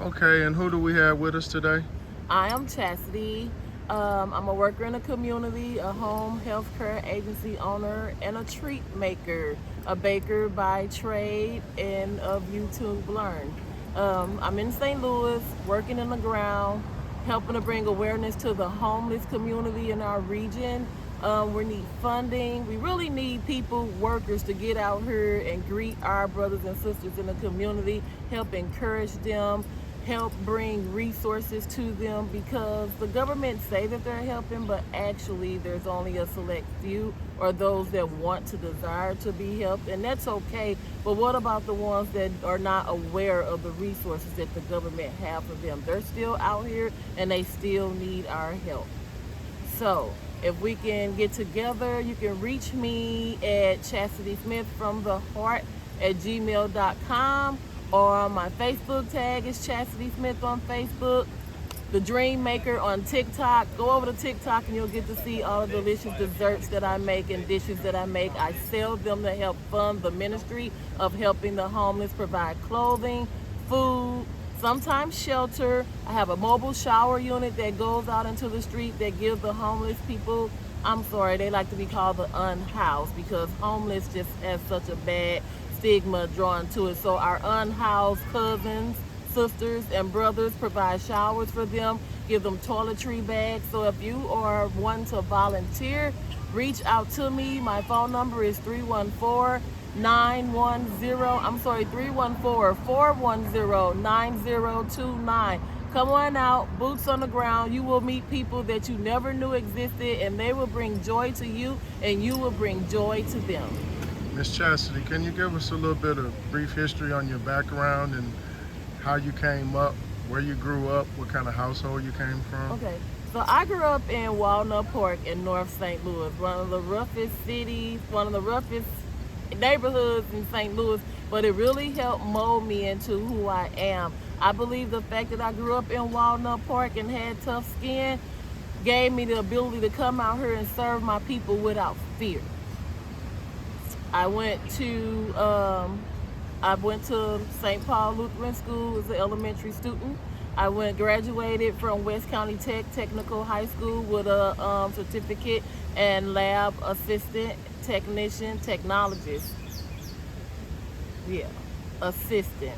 Okay, and who do we have with us today? I am Chasity. I'm a worker in the community, a home health care agency owner, and a treat maker, a baker by trade and of YouTube learn. I'm in St. Louis, working in the ground, helping to bring awareness to the homeless community in our region. We need funding. We really need people, workers, to get out here and greet our brothers and sisters in the community, help encourage them, help bring resources to them, because the government say that they're helping, but actually there's only a select few or those that want to desire to be helped, and that's okay. But what about the ones that are not aware of the resources that the government have for them? They're still out here and they still need our help. So if we can get together, you can reach me at CHASITYSMITHFROMTHEHEART at gmail.com, or my Facebook tag is Chasity Smith on Facebook, The Dream Maker on TikTok. Go over to TikTok and you'll get to see all the delicious desserts that I make and dishes that I make. I sell them to help fund the ministry of helping the homeless, provide clothing, food, sometimes shelter. I have a mobile shower unit that goes out into the street that gives the homeless people, I'm sorry, they like to be called the unhoused, because homeless just has such a bad stigma drawn to it. So our unhoused cousins, sisters, and brothers provide showers for them, give them toiletry bags. So if you are wanting to volunteer, reach out to me. My phone number is 314-410-9029. Come on out, boots on the ground. You will meet people that you never knew existed, and they will bring joy to you, and you will bring joy to them. Miss Chasity, can you give us a little bit of brief history on your background and how you came up, where you grew up, what kind of household you came from? Okay, so I grew up in Walnut Park in North St. Louis, one of the roughest cities, one of the roughest neighborhoods in St. Louis, but it really helped mold me into who I am. I believe the fact that I grew up in Walnut Park and had tough skin gave me the ability to come out here and serve my people without fear. I went to St. Paul Lutheran School as an elementary student. I graduated from West County Technical High School with a certificate and lab assistant, technician, technologist. Yeah, assistant.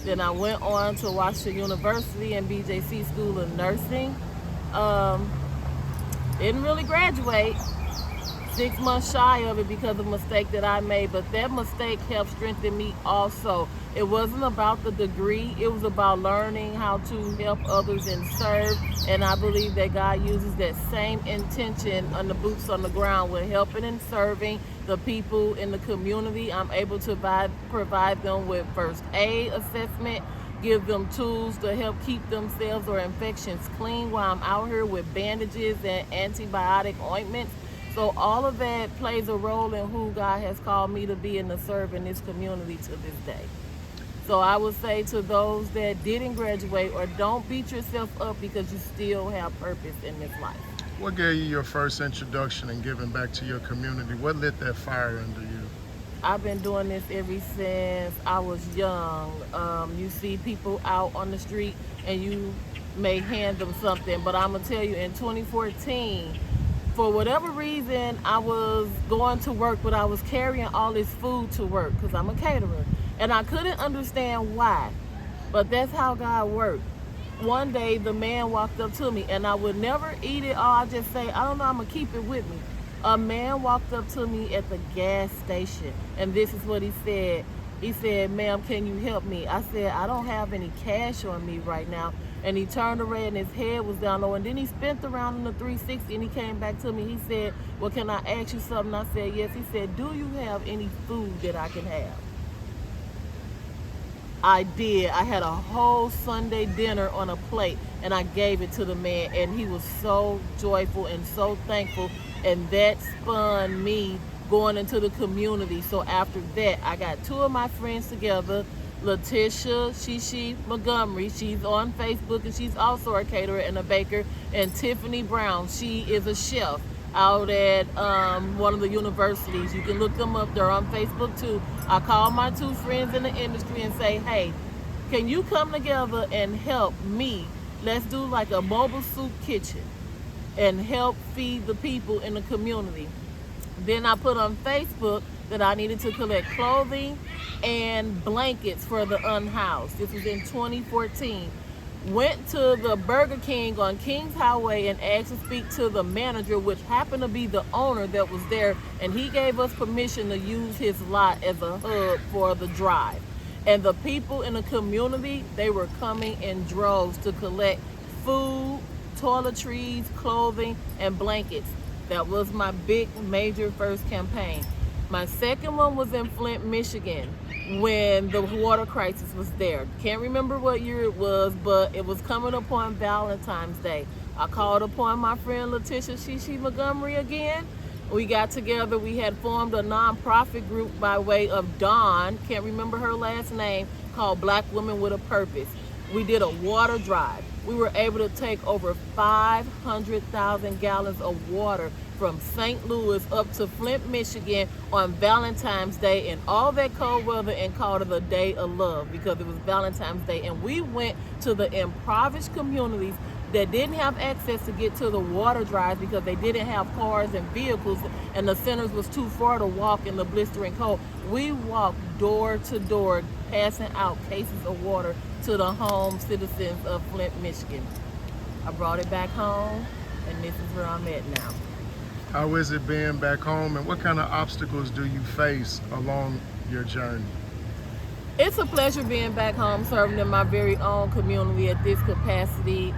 Then I went on to Washington University and BJC School of Nursing. Didn't really graduate. 6 months shy of it because of a mistake that I made, but that mistake helped strengthen me also. It wasn't about the degree, it was about learning how to help others and serve, and I believe that God uses that same intention on the boots on the ground with helping and serving the people in the community. I'm able to provide them with first aid assessment, give them tools to help keep themselves or infections clean while I'm out here with bandages and antibiotic ointments. So all of that plays a role in who God has called me to be and to serve in this community to this day. So I would say to those that didn't graduate, or don't beat yourself up because you still have purpose in this life. What gave you your first introduction in giving back to your community? What lit that fire under you? I've been doing this ever since I was young. You see people out on the street and you may hand them something, but I'm gonna tell you, in 2014, for whatever reason, I was going to work, but I was carrying all this food to work because I'm a caterer. And I couldn't understand why, but that's how God worked. One day, the man walked up to me, and I would never eat it all. I just say, I don't know, I'm going to keep it with me. A man walked up to me at the gas station, and this is what he said. He said, "Ma'am, can you help me?" I said, "I don't have any cash on me right now." And he turned around and his head was down low, and then he spun around in the 360 and he came back to me. He said, "Well, can I ask you something?" I said, "Yes." He said, "Do you have any food that I can have?" I did. I had a whole Sunday dinner on a plate, and I gave it to the man, and he was so joyful and so thankful, and that spun me going into the community. So after that, I got two of my friends together, Letitia Shishi Montgomery, she's on Facebook, and she's also a caterer and a baker, and Tiffany Brown, she is a chef out at one of the universities. You can look them up, they're on Facebook too. I call my two friends in the industry and say, "Hey, Can you come together and help me? Let's do like a mobile soup kitchen and help feed the people in the community. Then I put on Facebook that I needed to collect clothing and blankets for the unhoused. This was in 2014. Went to the Burger King on Kings Highway and asked to speak to the manager, which happened to be the owner that was there, and he gave us permission to use his lot as a hub for the drive. And the people in the community, they were coming in droves to collect food, toiletries, clothing, and blankets. That was my big major first campaign. My second one was in Flint, Michigan, when the water crisis was there. Can't remember what year it was, but it was coming upon Valentine's Day. I called upon my friend Letitia Shishi Montgomery again. We got together, we had formed a nonprofit group by way of Dawn, can't remember her last name, called Black Women with a Purpose. We did a water drive. We were able to take over 500,000 gallons of water from St. Louis up to Flint, Michigan on Valentine's Day, and all that cold weather, and called it a day of love because it was Valentine's Day. And we went to the impoverished communities that didn't have access to get to the water drives because they didn't have cars and vehicles, and the centers was too far to walk in the blistering cold. We walked door to door, passing out cases of water to the home citizens of Flint, Michigan. I brought it back home, and this is where I'm at now. How is it being back home, and what kind of obstacles do you face along your journey? It's a pleasure being back home, serving in my very own community at this capacity,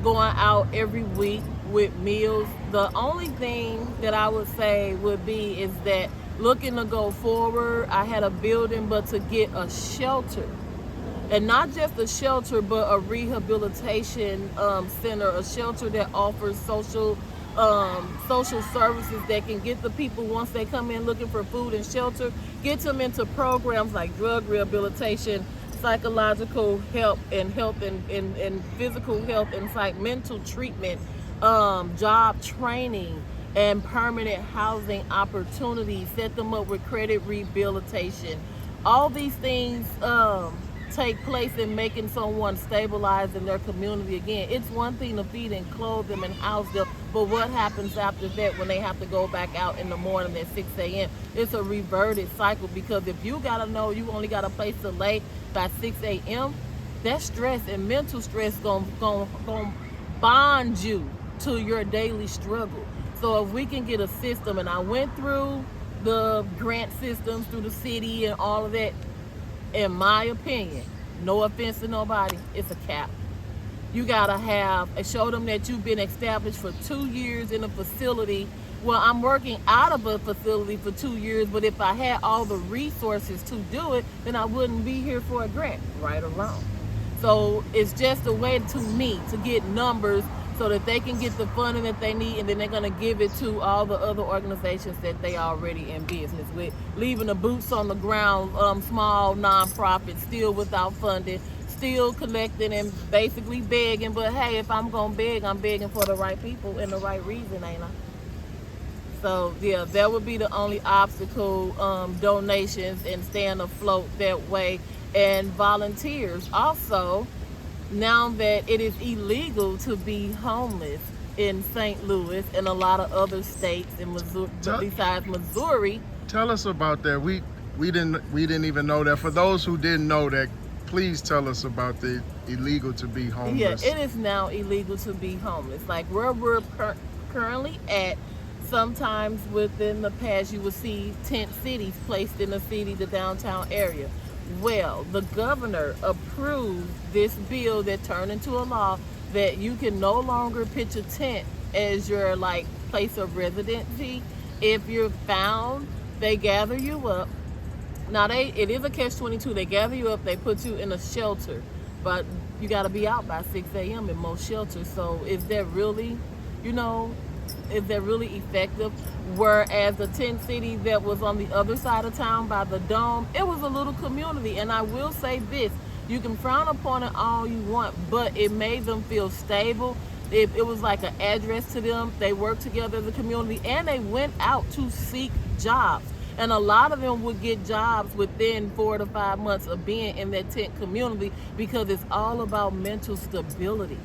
going out every week with meals. The only thing that I would say would be is that looking to go forward, I had a building, but to get a shelter. And not just a shelter, but a rehabilitation center, a shelter that offers social services that can get the people, once they come in looking for food and shelter, get them into programs like drug rehabilitation, psychological help and physical health, and like mental treatment, job training, and permanent housing opportunities, set them up with credit rehabilitation. All these things take place in making someone stabilize in their community again. It's one thing to feed and clothe them and house them, but what happens after that when they have to go back out in the morning at 6 a.m.? It's a reverted cycle, because if you gotta know you only got a place to lay by 6 a.m., that stress and mental stress gonna bond you to your daily struggle. So if we can get a system, and I went through the grant systems through the city and all of that, in my opinion, no offense to nobody, it's a cap. You gotta show them that you've been established for 2 years in a facility. Well, I'm working out of a facility for 2 years, but if I had all the resources to do it, then I wouldn't be here for a grant, right or wrong. So it's just a way to me to get numbers so that they can get the funding that they need, and then they're going to give it to all the other organizations that they already in business with, leaving the boots on the ground, small nonprofits still without funding, still collecting and basically begging. But hey, if I'm going to beg, I'm begging for the right people and the right reason, ain't I? So yeah, that would be the only obstacle, donations and staying afloat that way, and volunteers. Also, now that it is illegal to be homeless in St. Louis and a lot of other states in Missouri, besides Missouri. Tell us about that. We didn't even know that. For those who didn't know that, please tell us about the illegal to be homeless. Yeah, it is now illegal to be homeless. Like where we're currently at, sometimes within the past you will see tent cities placed in the downtown area. Well, the governor approved this bill that turned into a law that you can no longer pitch a tent as your place of residency. If you're found, they gather you up. Now it is a catch-22. They gather you up, they put you in a shelter, but you got to be out by 6 a.m. in most shelters. So is that really, is that really effective? Whereas the tent city that was on the other side of town by the Dome, it was a little community. And I will say this, you can frown upon it all you want, but it made them feel stable. It was like an address to them. They worked together as a community, and they went out to seek jobs. And a lot of them would get jobs within 4 to 5 months of being in that tent community, because it's all about mental stability.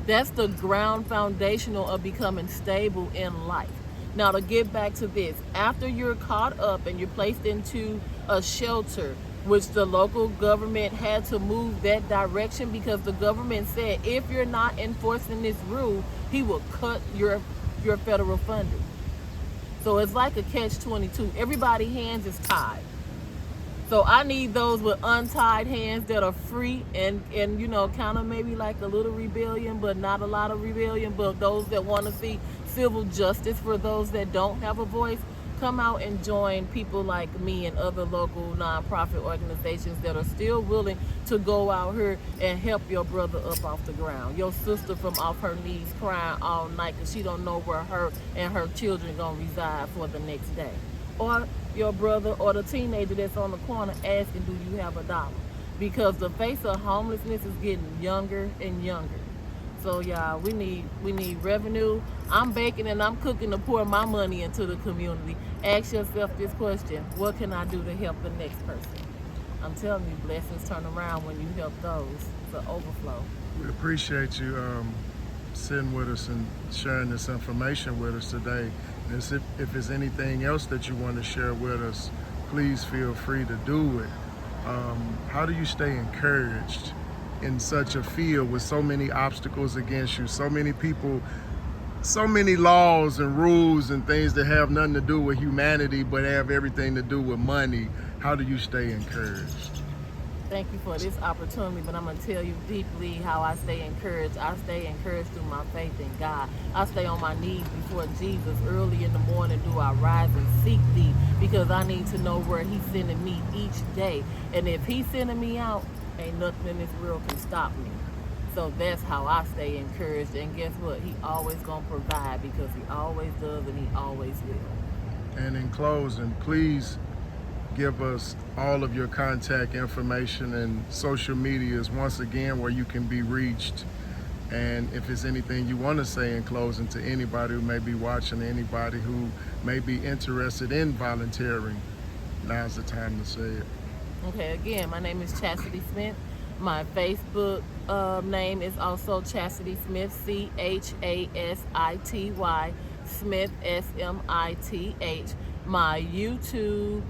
That's the ground foundational of becoming stable in life. Now, to get back to this, after you're caught up and you're placed into a shelter, which the local government had to move that direction, because the government said if you're not enforcing this rule, he will cut your federal funding. So it's like a catch-22. Everybody's hands is tied. So I need those with untied hands that are free and you know, kind of maybe like a little rebellion, but not a lot of rebellion, but those that want to see civil justice for those that don't have a voice. Come out and join people like me and other local nonprofit organizations that are still willing to go out here and help your brother up off the ground, your sister from off her knees crying all night because she don't know where her and her children gonna reside for the next day, or your brother or the teenager that's on the corner asking, do you have $1? Because the face of homelessness is getting younger and younger. So y'all, we need revenue. I'm baking and I'm cooking to pour my money into the community. Ask yourself this question: what can I do to help the next person? I'm telling you, blessings turn around when you help those. It's an overflow. We appreciate you sitting with us and sharing this information with us today. And if there's anything else that you want to share with us, please feel free to do it. How do you stay encouraged in such a field with so many obstacles against you, so many people, so many laws and rules and things that have nothing to do with humanity but have everything to do with money? How do you stay encouraged? Thank you for this opportunity, but I'm going to tell you deeply how I stay encouraged. I stay encouraged through my faith in God. I stay on my knees before Jesus. Early in the morning do I rise and seek thee, because I need to know where he's sending me each day. And if he's sending me out, ain't nothing in this world can stop me. So that's how I stay encouraged. And guess what? He always going to provide, because he always does and he always will. And in closing, please give us all of your contact information and social medias once again where you can be reached. And if there's anything you want to say in closing to anybody who may be watching, anybody who may be interested in volunteering, now's the time to say it. Okay, again, my name is Chasity Smith. My Facebook name is also Chasity Smith, CHASITY Smith, SMITH. My YouTube,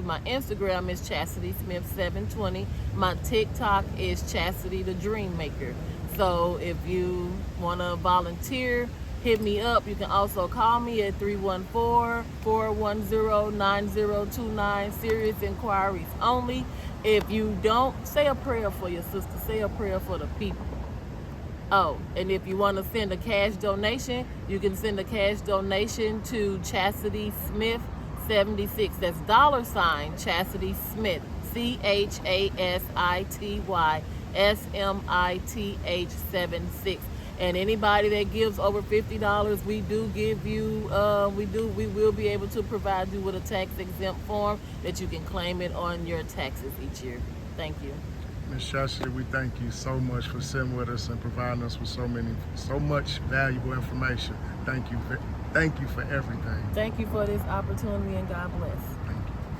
my Instagram is Chasity Smith 720. My TikTok is Chasity the Dream Maker. So if you want to volunteer, hit me up. You can also call me at 314-410-9029. Serious inquiries only. If you don't, say a prayer for your sister. Say a prayer for the people. Oh, and if you want to send a cash donation, you can send a cash donation to Chasity Smith 76. That's $ Chasity Smith, CHASITYSMITH 76. And anybody that gives over $50, we do give you, we will be able to provide you with a tax exempt form that you can claim it on your taxes each year. Thank you. Ms. Chasity, we thank you so much for sitting with us and providing us with so much valuable information. Thank you for everything. Thank you for this opportunity, and God bless.